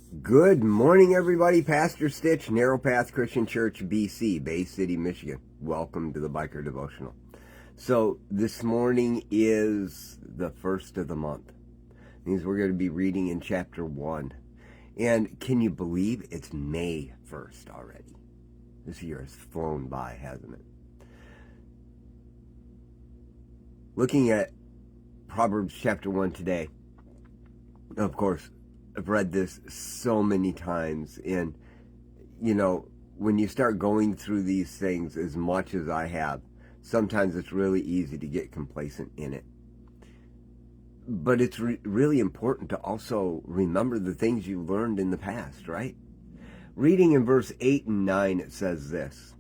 Good morning, everybody. Pastor Stitch, Narrow Path Christian Church, BC, Bay City, Michigan. Welcome to the Biker Devotional. So this morning is the first of the month. It means we're going to be reading in chapter 1. And can you believe it's May 1st already? This year has flown by, hasn't it? Looking at Proverbs chapter 1 today, of course, I've read this so many times, and when you start going through these things as much as I have, sometimes it's really easy to get complacent in it. But it's really important to also remember the things you learned in the past, right? Reading in verse 8 and 9, it says this.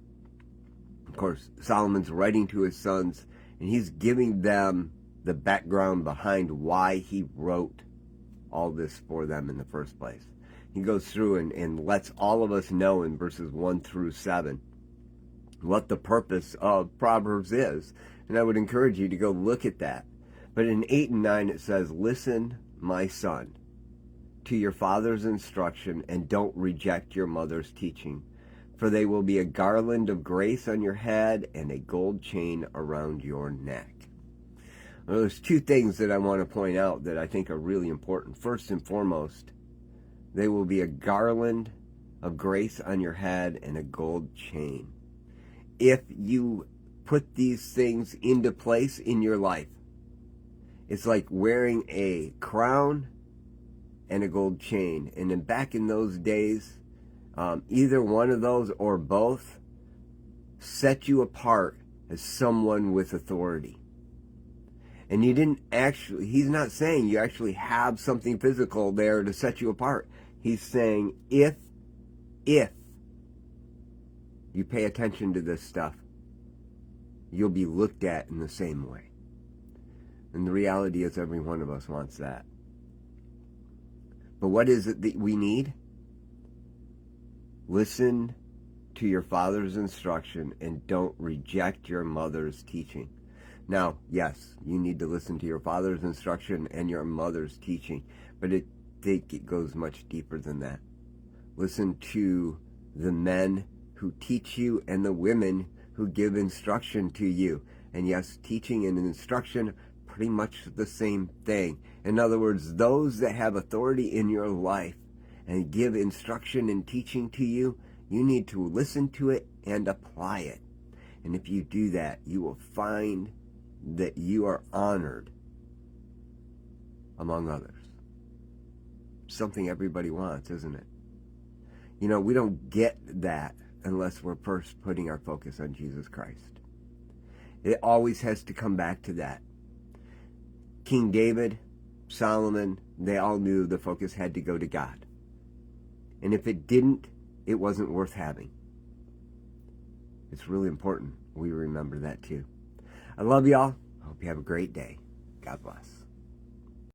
Of course, Solomon's writing to his sons, and he's giving them the background behind why he wrote all this for them in the first place. He goes through and lets all of us know in verses 1 through 7 what the purpose of Proverbs is. And I would encourage you to go look at that. But in 8 and 9 it says, "Listen, my son, to your father's instruction, and don't reject your mother's teaching. For they will be a garland of grace on your head and a gold chain around your neck." Well, there's two things that I want to point out that I think are really important. First and foremost, they will be a garland of grace on your head and a gold chain. If you put these things into place in your life, it's like wearing a crown and a gold chain. And then back in those days, either one of those or both set you apart as someone with authority. And he's not saying you actually have something physical there to set you apart. He's saying if you pay attention to this stuff, you'll be looked at in the same way. And the reality is every one of us wants that. But what is it that we need? Listen to your father's instruction and don't reject your mother's teaching. Now, yes, you need to listen to your father's instruction and your mother's teaching, but I think it goes much deeper than that. Listen to the men who teach you and the women who give instruction to you. And yes, teaching and instruction, pretty much the same thing. In other words, those that have authority in your life and give instruction and teaching to you, you need to listen to it and apply it. And if you do that, you will find that you are honored among others. Something everybody wants, isn't it? We don't get that unless we're first putting our focus on Jesus Christ. It always has to come back to that. King David, Solomon, they all knew the focus had to go to God. And if it didn't, it wasn't worth having. It's really important we remember that too. I love y'all. I hope you have a great day. God bless.